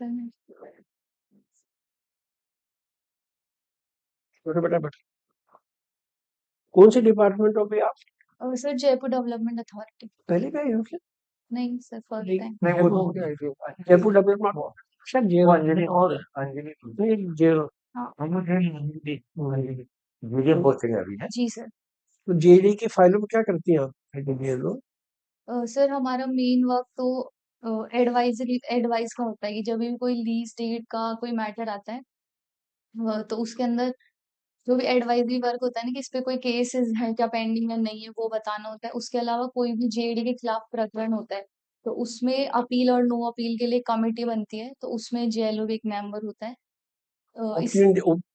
Sir छोटे बेटा बेटा कौन से डिपार्टमेंट हो गए आप? Sir Jaipur development authority. पहले का ही हो क्या? नहीं सर, फर्स्ट नहीं टाइम। नहीं, वो हो गया Jaipur development sir jail Anjali और अंजलि नहीं जेल हाँ हम मुझे बहुत है अभी है। जी सर। तो जेडी की फाइलों में क्या करती हैं आप ये लोग? सर हमारा मेन वर्क तो एडवाइजरी एडवाइस का होता है कि जब भी कोई लीज डेट का कोई मैटर आता है, तो उसके अंदर जो भी एडवाइजरी वर्क होता है ना कि इस पे कोई केसेस है क्या पेंडिंग या नहीं है, वो बताना होता है। उसके अलावा कोई भी जेडी के खिलाफ प्रकरण होता है तो उसमें अपील और नो अपील के लिए कमेटी बनती है, तो उसमें जेएलओ भी एक मेंबर होता है। इस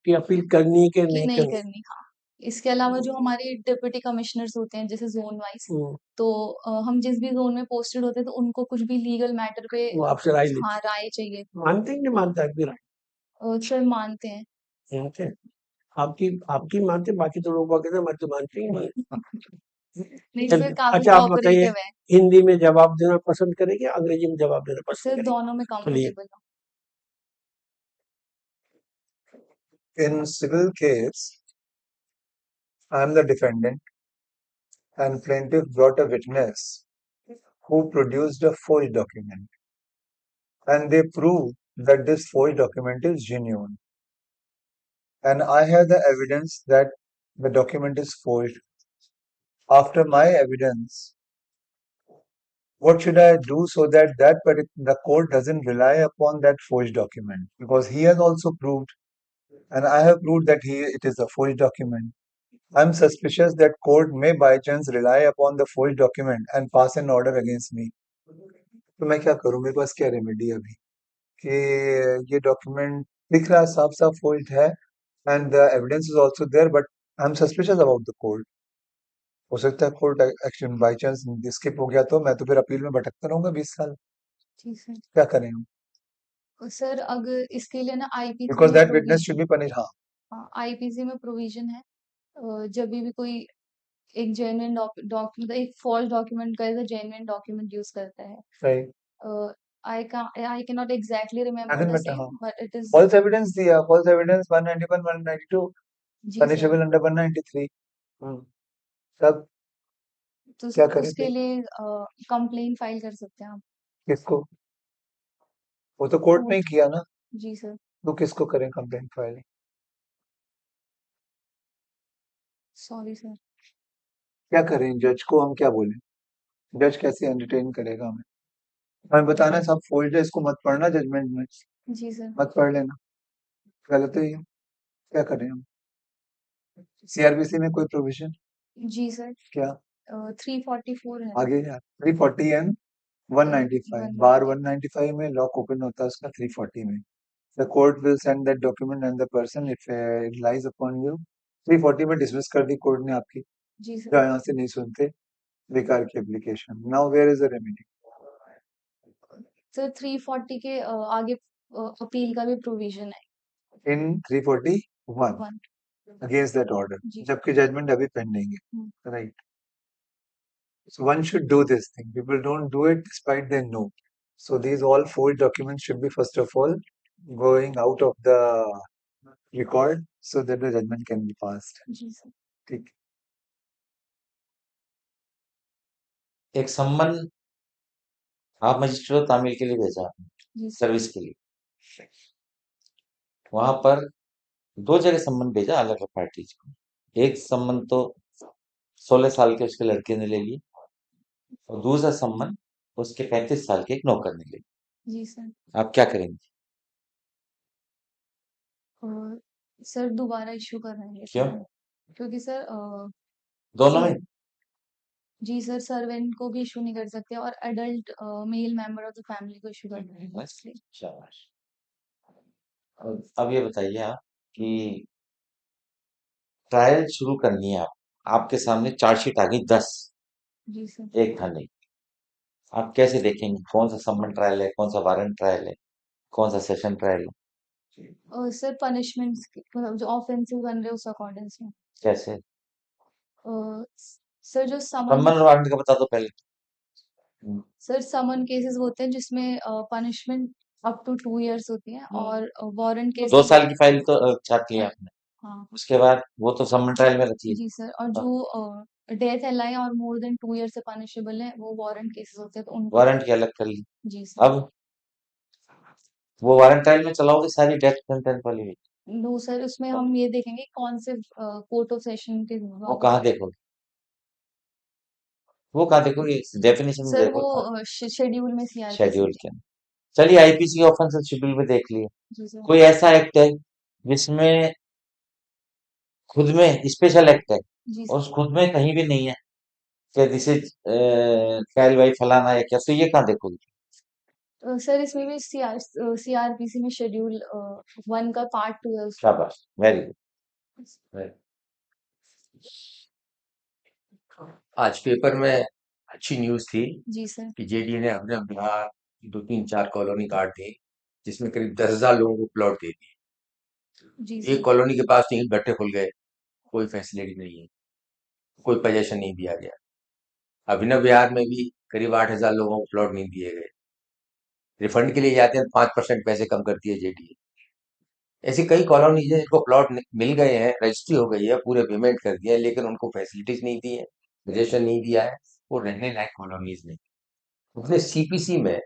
की अपील करनी के की नहीं नहीं करनी? करनी, हाँ। इसके अलावा जो हमारे डिप्टी कमिश्नर्स होते हैं जैसे जोन वाइज, हम्म, तो हम जिस भी जोन में पोस्टेड होते हैं तो उनको कुछ भी लीगल मैटर पे वो आपसे राय हाँ लेती राय चाहिए। मानते हैं कि नहीं मानते आपकी राय? सर मानते हैं। मानते हैं। आपकी आपकी मानते हैं, बाकी तो लोग कहते हैं मैं तो मानती ही नहीं। नहीं सर, चलिए काफी अच्छा आप बताइए, कोऑपरेटिव है। हिंदी में जवाब देना पसंद करेंगे या अंग्रेजी में जवाब देना पसंद सर करेंगे? दोनों में चलिए। कंफर्टेबल हूँ। In civil case, I am the defendant and plaintiff brought a witness who produced a forged document, and they proved that this forged document is genuine. And I have the evidence that the document is forged. After my evidence, what should I do so that the court doesn't rely upon that forged document? Because he has also proved, and I have proved that it is a forged document. I'm suspicious that court may by chance rely upon the forged document and pass an order against me. तो मैं क्या करूं? मेरे पास क्या remedy अभी कि ये document दिख रहा है साफ साफ forged है and the evidence is also there, but I'm suspicious about the court. हो सकता है court action by chance skip हो गया तो मैं तो फिर अपील में भटकता रहूंगा 20 साल। जी सर। क्या करें हम? सर अगर इसके लिए ना आईपीसी बिकॉज में that witness should provision, be punish. हाँ, हाँ आईपीसी में प्रोविजन है। जब भी कोई एक जेन्युइन डॉक्यूमेंट, एक फॉल्स डॉक्यूमेंट का as a genuine document use करता है। सही। I cannot exactly remember doesn't the matter. हाँ, same, but it is। False evidence दिया, false evidence 191 192 ji sir. Punishable under 193। तब तो क्या करें उसके फिर? लिए कंप्लेन फाइल कर सकते हैं आप। किसको? वो तो कोर्ट में ही कोर्ट। किया ना। जी सर। तो किसको करें कंप्लेंट फाइल? Sorry sir. क्या करें? जज को हम क्या बोलें? जज कैसे एंटरटेन करेगा हमें? हमें बताना है सब फोल्ड है, इसको मत पढ़ना जजमेंट में, जी सर। मत पढ़ लेना। गलत है ये। क्या करें हम? सीआरबीसी में कोई प्रोविजन? जी सर। क्या 344 है। आगे यार? 340 एंड 195 बार 190। 195 में लॉक ओपन होता है उसका 340 में। The court will send that document and the person if it lies upon you. 340 में डिसमिस कर दी कोर्ट ने आपकी, जी जो सर। यहाँ से नहीं सुनते बेकार की application. Now where is the remedy? Sir 340 के आगे अपील का भी प्रोविजन है। In 341 one. Against that order, ji. जबकि जजमेंट अभी पेंडिंग है, right? So one should do this thing. People don't do it despite they know. So these all four documents should be first of all going out of the record so that the judgment can be passed. Ji sir. ठीक। एक सम्मन आप magistrate को तामील के लिए भेजा आपने, जी sir. Service के लिए। वहां पर दो जगह सम्मन भेजा अलग अलग पार्टीज को। एक सम्मन तो 16 साल के उसके लड़के ने ले ली और दूसरा सम्मन उसके 35 साल के एक नौकर ने ले ली। जी सर। आप क्या करेंगे? और सर दोबारा इशू कराएंगे क्यों? सर, क्योंकि सर दोनों सी में? जी सर, सर्वेंट को भी इशू नहीं कर सकते और adult male member of the family को इशू करना है बस, इसलिए। शाबाश। अब ये बताइए आप कि ट्रायल शुरू करनी है आपके सामने चार्जशीट आ गई 10, जी सर। एक था नहीं। आप कैसे देखेंगे कौन सा सम्मन ट्रायल है, कौन सा वारंट ट्रायल है, कौन सा सेशन ट्रायल है? सर पनिशमेंट्स मतलब जो ऑफेंसिव बन रहे हैं उस अकॉर्डिंग से। कैसे? सर जो समन, सम्मन और वारंट का बता दो पहले। सर समन केसेस होते हैं जिसमें पनिशमेंट अप टू 2 इयर्स होती है और वारंट 2 केसेस साल की फाइल तो छाट लिया आपने। हाँ उसके बाद वो तो समन ट्रायल में रहती है। जी सर। और जो डेथ एलआई और मोर देन 2 ईयर से पनिशेबल है वो वारंट केसेस होते हैं तो उनको वारंट की अलग कर ली। जी सर। अब वो वारंट ट्रायल में चलाओगे सारी डेथ सेंटेंस वाली भी? नो सर, उसमें हम ये देखेंगे कौन से कोर्ट ऑफ सेशन के वो कहाँ देखोगे? वो कहाँ देखोगे? डेफिनेशन में सर वो देखो शेड्यूल में सीआरपीसी शेड्यूल के अंदर। चलिए आईपीसी ऑफेंस शेड्यूल में देख लिए। जी सर। कोई ऐसा एक्ट है जिसमें खुद में स्पेशल एक्ट है जी और सर। उस खुद में कहीं भी नहीं है कि दिस इज ट्रायल बाई फलाना है क्या, तो ये कहाँ देखोगे? सर इसमें भी सीआरपीसी में शेड्यूल 1 का पार्ट 2 है उसमें। शाबाश, वेरी गुड। आज पेपर में अच्छी न्यूज थी जी सर। कि जेडीए ने अपने बिहार 2-3-4 कॉलोनी काट दी जिसमें करीब 10,000 लोगों को प्लॉट दे दी। जी एक सर। कॉलोनी के पास 3 भट्टे खुल गए, कोई फैसिलिटी नहीं है, कोई पोजेशन नहीं दिया गया। अभिनव बिहार में भी करीब 8,000 लोगों को प्लॉट नहीं दिए गए। रिफंड के लिए जाते हैं 5% पैसे कम करती है जेडीए। ऐसी कई कॉलोनीज है जिनको प्लॉट मिल गए हैं, रजिस्ट्री हो गई है, पूरे पेमेंट कर दिया है, लेकिन उनको फैसिलिटीज नहीं दी है, पोजेशन नहीं दिया है, वो रहने लायक कॉलोनीज नहीं। उसने सीपीसी में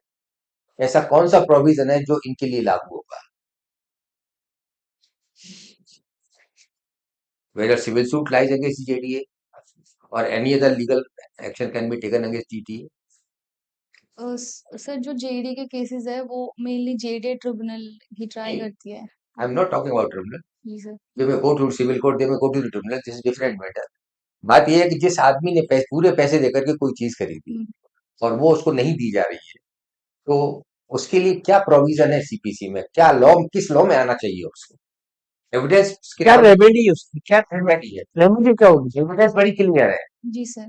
ऐसा कौन सा प्रोविजन है जो इनके लिए लागू होगा? Whether civil suit lies against JDA or any other legal action can be taken against GTA. Sir जो जेडी के केसेस है वो मेनली जेडी ट्रिब्यूनल ही ट्राई नहीं, करती है। I'm not talking about tribunal. Ji sir. They may go to civil court, they may go to the tribunal. This is different matter. बात यह है कि जिस आदमी ने पूरे पैसे देकर के कोई चीज खरीदी हम्म, और वो उसको नहीं दी जा रही है, तो उसके लिए क्या प्रोविजन है सीपीसी में? क्या लॉ, किस लॉ में आना चाहिए उसको? एविडेंस क्या रेमेडी है उसकी, क्या रेमेडी है? रेमेडी क्या होगी? एविडेंस बड़ी क्लियर है। जी सर।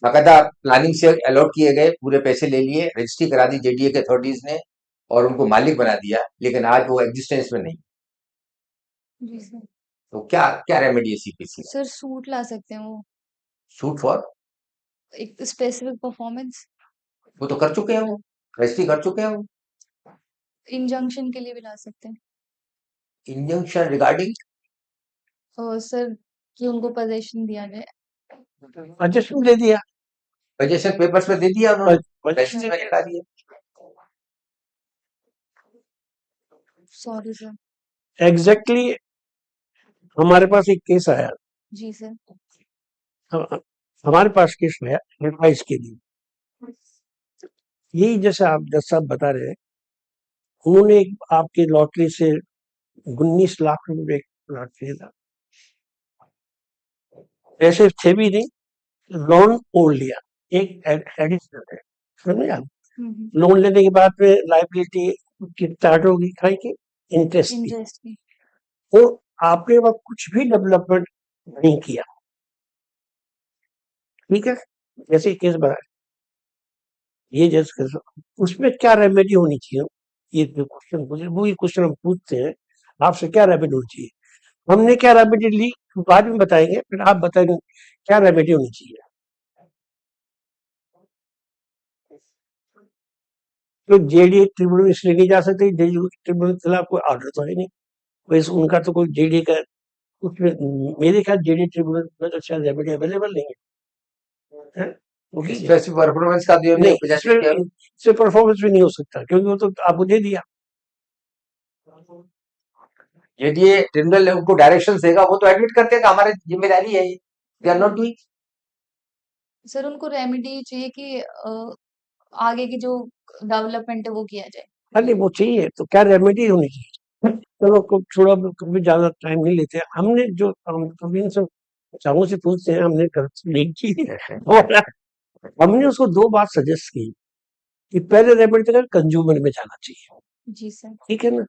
बाकायदा प्लानिंग से अलॉट किए गए, पूरे पैसे ले लिए, रजिस्ट्री करा दी जेडीए के अथॉरिटीज ने और उनको मालिक बना दिया, लेकिन आज वो एग्जिस्टेंस में नहीं। जी सर। तो क्या क्या रेमेडी है सीपीसी? सर सूट ला सकते हैं वो, सूट फॉर? एक स्पेसिफिक परफॉर्मेंस। वो तो कर चुके हैं, वो रजिस्ट्री कर चुके हैं। वो इंजंक्शन के लिए भी ला सकते हैं। इंजंक्शन रिगार्डिंग सर कि उनको पोजीशन दिया जाए। पोजीशन दे दिया, पोजेशन पेपर्स में दे दिया उन्होंने, पोजीशन रजिस्ट्री में लिखा दिया। Sorry sir. एग्जैक्टली। हमारे पास एक केस आया, जी सर। हमारे पास केस आया एडवाइस के लिए। यही जैसे आप जज साहब बता रहे हैं, उन्होंने आपके लॉटरी से 19 लाख रुपए प्लॉट खरीदा, पैसे थे भी नहीं, लोन ओढ़ लिया, एक एडिशनल है, समझे आप? लोन लेने के बाद में लाइबिलिटी स्टार्ट होगी, खाई की इंटरेस्ट की। इंटरेस्ट की। तो आपने वह कुछ भी डेवलपमेंट नहीं किया, ठीक है? जैसे केस बना ये जज कर, उसमें क्या रेमेडी होनी चाहिए? ये जो क्वेश्चन पूछे वो क्वेश्चन हम पूछते हैं आपसे, क्या रेमेडी होनी चाहिए? हमने क्या रेमेडी ली बाद में बताएंगे, फिर आप बताएंगे क्या रेमेडी होनी चाहिए। तो जेडी ट्रिब्यूनल इसलिए नहीं जा सकते, जेडी ट्रिब्यूनल के खिलाफ कोई ऑर्डर तो है नहीं, वैसे उनका तो कोई जेडी का कुछ, मेरे ख्याल जेडी ट्रिब्यूनल में तो शायद रेमेडी अवेलेबल नहीं है, स्पेसिफिक परफॉर्मेंस का दिया नहीं, नहीं, इससे परफॉर्मेंस भी नहीं हो सकता क्योंकि वो तो आपको दे दिया। जेडीए ट्रिब्यूनल उनको डायरेक्शन देगा, वो तो एडमिट करते हैं कि हमारी जिम्मेदारी है, they are not doing. Sir उनको रेमेडी चाहिए कि आगे की जो डेवलपमेंट है वो किया जाए। अरे वो चाहिए तो क्या रेमेडी होनी चाहिए? चलो थोड़ा कभी ज्यादा टाइम नहीं लेते, हमने जो हम कभी इनसे चाहों से पूछते हैं, हमने नहीं की और हमने उसको 2 बात सजेस्ट की कि पहले रेमेडी तक कंज्यूमर में जाना चाहिए, जी सर। ठीक है ना?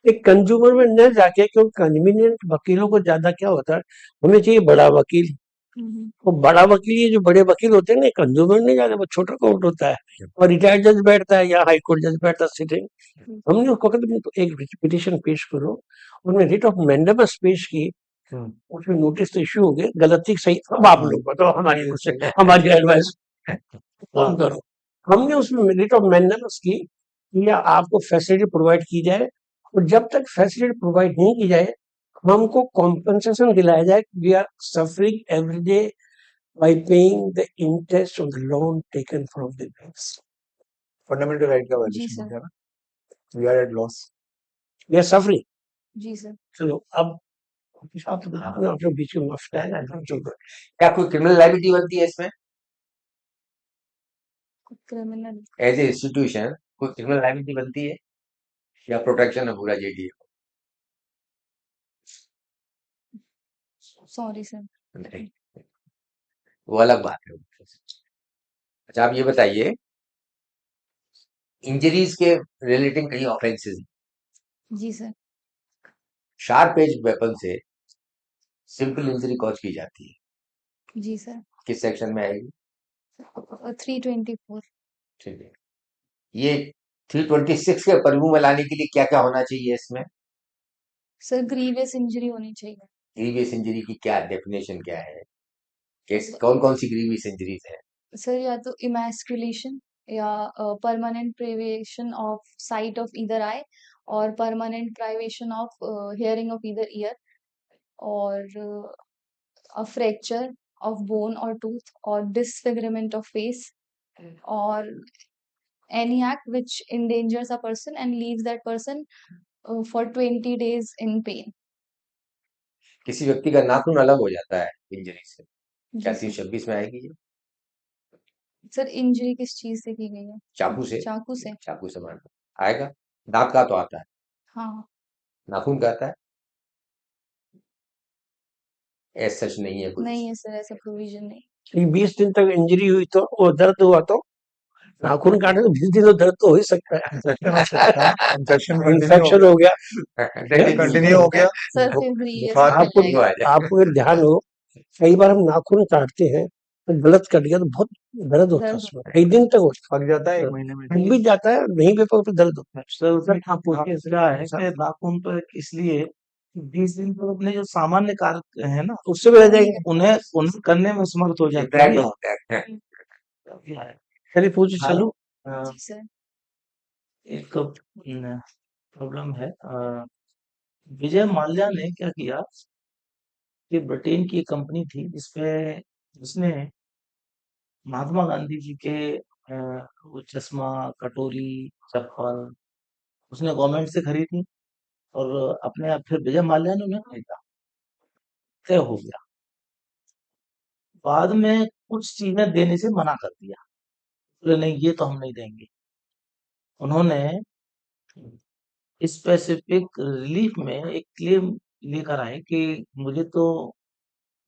एक कंज्यूमर में न जाके, क्योंकि कन्वीनियंट वकीलों को ज्यादा क्या होता है, हमें चाहिए बड़ा वकील, वो बड़ा वकील, ये जो बड़े वकील होते हैं ना, कंज्यूमर नहीं जाते, वो छोटा कोर्ट होता है और रिटायर्ड जज बैठता है या हाई कोर्ट जज बैठता है सिटिंग। हमने उसको कहते तो एक पिटिशन पेश करो, उन्होंने रिट ऑफ मैंडेमस पेश की, उसमें नोटिस तो इश्यू हो गए, गलती सही, अब आप लोग बताओ, हमारी एडवाइस करो। हमने उसमें रिट ऑफ मैंडेमस की या आपको फैसिलिटी प्रोवाइड की जाए, और जब तक फैसिलिटी प्रोवाइड नहीं की जाए हमको कॉम्पनसेशन दिलाया जाए, we are suffering every day by paying the interest on the loan taken from the banks. Fundamental right का जी वायलेशन हो सर। गया ना, we are at loss. We are suffering. जी सर। चलो अब आप अपने बीच में मफ्त है, क्या कोई क्रिमिनल लाइबिलिटी बनती है इसमें क्रिमिनल। As a institution? कोई क्रिमिनल लाइबिलिटी बनती है या प्रोटेक्शन है पूरा जेडीए? Sorry sir. नहीं, वो अलग बात है। अच्छा आप ये बताइए, इंजरीज के रिलेटिंग कई ऑफेंसेस, जी सर। शार्प एज वेपन से सिंपल इंजरी कॉज की जाती है, जी सर। किस सेक्शन में आएगी? 324। ठीक है, ये 326 के परिमूह में लाने के लिए क्या क्या होना चाहिए इसमें? सर ग्रीवियस इंजरी होनी चाहिए। ग्रीवियस इंजरी की क्या डेफिनेशन क्या है? कौन कौन सी ग्रीवियस इंजरीज है? सर या तो इमैस्कुलेशन या permanent privation of sight of either eye, और permanent privation of hearing of either ear, और a fracture of bone or tooth, or disfigurement of face, or any act which endangers a person and leaves that person for 20 days in pain. किसी व्यक्ति का नाखून अलग हो जाता है injury से, क्या जी सर। 326 में आएगी ये? सर इंजरी किस चीज से की गई है? चाकू से? चाकू से। चाकू से मारना आएगा। दांत का तो आता है, हाँ। नाखून का आता है? एज सच नहीं है कुछ। नहीं है सर, ऐसा प्रोविजन नहीं। 20 दिन तक इंजरी हुई तो वो दर्द हुआ तो नाखून काटे तो 20 दिन तो दर्द तो हो ही सकता है। इंफेक्शन हो सकता है, इंफेक्शन कंटिन्यू हो इन्फेक्शन हो गया, कंटिन्यू हो गया, सर फिर ग्रीवियस बुखार निकल आपको जाएगा। आपको एक ध्यान हो, कई बार हम नाखून काटते हैं तो गलत कट गया तो बहुत दर्द होता है, दर्द उसमें कई दिन तक होता पक जाता है है, 1 महीने में। पक भी जाता है, नहीं भी पक तो दर्द होता है। सर उसमें क्या प्रोसेस क्या है कि नाखून पर इसलिए 20 दिन तक अपने जो सामान्य कार्य है ना उससे भी रह जाएंगे। उन्हें उन्हें करने में समर्थ हो जाते इंटरैक्ट हैं। होता है। क्या है? चलिए पूछ हाँ, चलू। जी सर। एक प्रॉब्लम है, विजय माल्या ने क्या किया कि ब्रिटेन की एक कंपनी थी जिसपे उसने महात्मा गांधी जी के वो चश्मा, कटोरी, चप्पल उसने गवर्नमेंट से खरीदी, और अपने आप फिर विजय माल्या ने उन्हें खरीदा, तय हो गया। बाद में कुछ चीजें देने से मना कर दिया, बोले नहीं ये तो हम नहीं देंगे। उन्होंने स्पेसिफिक रिलीफ में एक क्लेम लेकर आए कि मुझे तो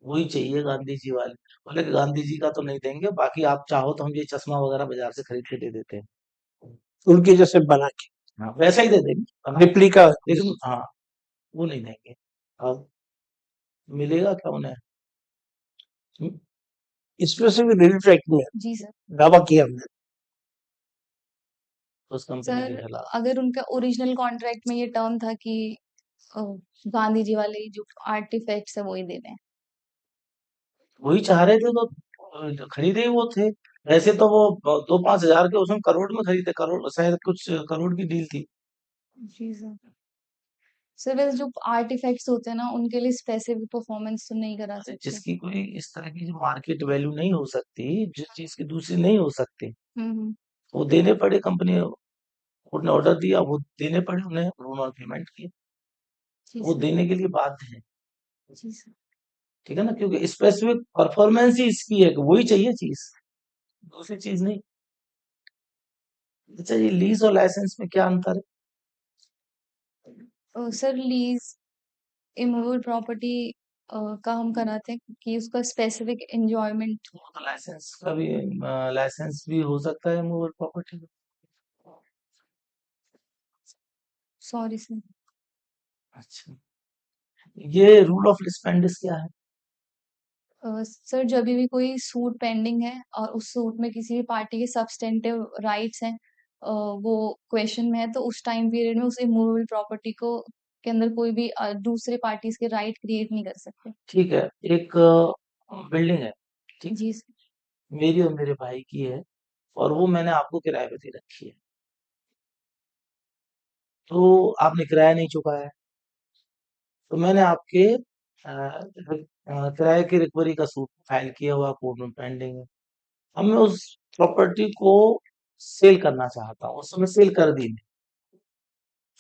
वही चाहिए गांधी जी वाले। बोले कि गांधी जी का तो नहीं देंगे, बाकी आप चाहो तो हम ये चश्मा वगैरह बाजार से खरीद के दे देते हैं। उनके जैसे बना के हाँ वैसा ही दे देंगे, बना के। रिप्लिका लेकिन हाँ वो नहीं देंगे। अब मिलेगा क्या उन्हें? हम्म, स्पेसिफिक रिलीफ एक्ट में जी सर। दावा किया हमने। उस कंपनी के सर खिलाफ। अगर उनका ओरिजिनल कॉन्ट्रैक्ट में ये टर्म था कि अ, गांधी जी वाले जो आर्टिफैक्ट्स है वो ही देने हैं। वही चाह रहे थे तो खरीदे ही वो थे। वैसे तो वो 2-5 हजार के उसमें करोड़ में खरीदे, करोड़ शायद कुछ करोड़ की डील थी। जी सर। सर वैसे जो आर्टिफैक्ट्स होते हैं ना उनके लिए स्पेसिफिक परफॉर्मेंस तो नहीं करा सकते। जिसकी कोई इस तरह की जो मार्केट वैल्यू नहीं हो सकती, जिस चीज की दूसरी नहीं हो सकती, हम्म। वो देने पड़े। कंपनी ने ऑर्डर दिया, वो देने पड़े उन्हें, उन्होंने पेमेंट की, जी वो सर। देने के लिए बाध्य है। जी सर। ठीक है ना, क्योंकि स्पेसिफिक परफॉर्मेंस ही इसकी है कि वही चाहिए चीज, दूसरी चीज नहीं। अच्छा ये लीज और लाइसेंस में क्या अंतर है? सर लीज इमूवेबल प्रॉपर्टी का हम कराते हैं कि उसका स्पेसिफिक एंजॉयमेंट। वो तो लाइसेंस का भी, लाइसेंस भी हो सकता है मूवेबल प्रॉपर्टी का। Sorry sir. अच्छा, ये रूल ऑफ लिस्पेंडिस क्या है? सर जब भी कोई सूट पेंडिंग है और उस सूट में किसी भी पार्टी के सब्सटेंटिव राइट्स हैं, वो क्वेश्चन में है, तो उस टाइम पीरियड में उस इमूवेबल प्रॉपर्टी को के अंदर कोई भी दूसरे पार्टीज के राइट क्रिएट नहीं कर सकते। ठीक है, एक बिल्डिंग है, ठीक, जी सर। मेरी और मेरे भाई की है, और वो मैंने आपको किराए पे दे रखी है। तो आपने किराया नहीं चुकाया, तो मैंने आपके किराए की रिकवरी का सूट फाइल किया हुआ कोर्ट में पेंडिंग है। अब मैं उस प्रॉपर्टी को सेल करना चाहता हूँ, उस समय सेल कर दी मैंने।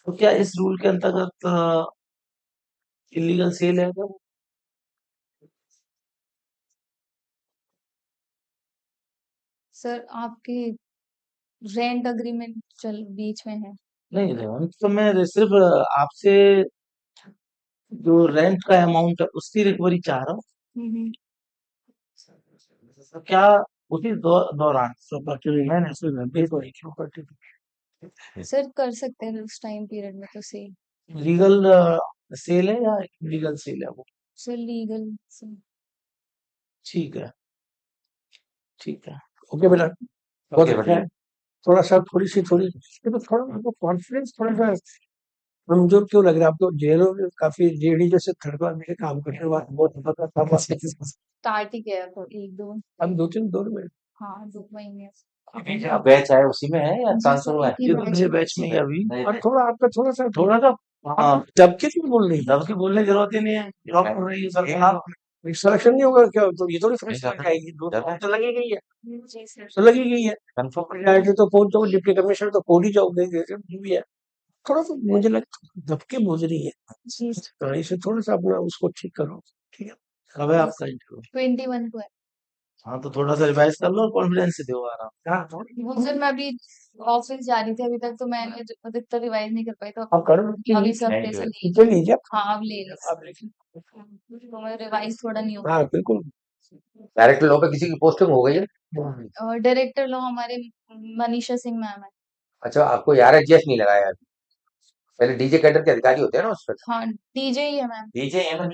तो क्या इस रूल के अंतर्गत इलीगल सेल है क्या वो? सर आपके रेंट अग्रीमेंट चल बीच में है। नहीं रेंट तो मैं सिर्फ आपसे जो रेंट का अमाउंट है उसकी रिकवरी चाह रहा हूँ। हम्म। तो क्या उसी दौरान प्रॉपर्टी मैंने प्रॉपर्टी सर कर सकते हैं उस टाइम पीरियड में तो सेल। लीगल सेल है या इलीगल सेल है वो? सर लीगल से। ठीक है, ठीक है। ओके बेटा, बहुत ओके अच्छा बढ़िया। है। थोड़ा सा थोड़ी ये तो थोड़ा हमको कॉन्फिडेंस थोड़ा सा कमजोर क्यों लग रहा है आपको? जेलों में काफी जेडी जैसे थर्ड आदमी के काम करने वाला बहुत पता था स्टार्ट ही किया तो 1-2। हम 2-3 दौर में हाँ 2 महीने। आप बैच आए उसी में है या जी ट्रांसफर सर हुआ एक है? ही ये तो बैच मेरे है। बैच में ही है अभी। नहीं, और थोड़ा आपका थोड़ा सा थोड़ा सा हाँ, दबके क्यों बोल रही है? दब के बोलने की जरूरत ही नहीं है, जॉब कर रही है सरकार। सिलेक्शन नहीं होगा क्या? तो ये थोड़ी नहीं फैसला जाता जाएगी, दो जाता तो लगी गई है, जी सर। तो लगी गई है। कंफर्म डायरेक्टर तो पहुंच जाओ, डिप्टी कमिश्नर तो पहुंच ही जाओगे, जो भी है। थोड़ा सा मुझे लगता दबके बोझ रही है, जी सर। तो इसे थोड़ा सा अपना उसको ठीक करो, ठीक है? कब है आपका इंटरव्यू? 21 को है। हाँ तो थोड़ा सा रिवाइज कर लो और कॉन्फिडेंस से दो आराम। हाँ, थोड़ा वो सर मैं अभी ऑफिस जा रही थी अभी तक तो मैंने अधिकतर रिवाइज नहीं कर पाई तो आप करो अभी सब थैंक पे से यू। ले नीचे लीजिए हाँ अब ले लो। आप लिखिए। तो मैं रिवाइज थोड़ा नहीं हो हाँ बिल्कुल। डायरेक्टर लॉ पे किसी की पोस्टिंग हो गई है? डायरेक्टर लॉ हमारे मनीषा सिंह मैम है। अच्छा, आपको RHS नहीं लगाया अभी? पहले डीजे कैडर के अधिकारी होते हैं ना उस पर। हाँ डीजे ही है मैम। डीजे है ना?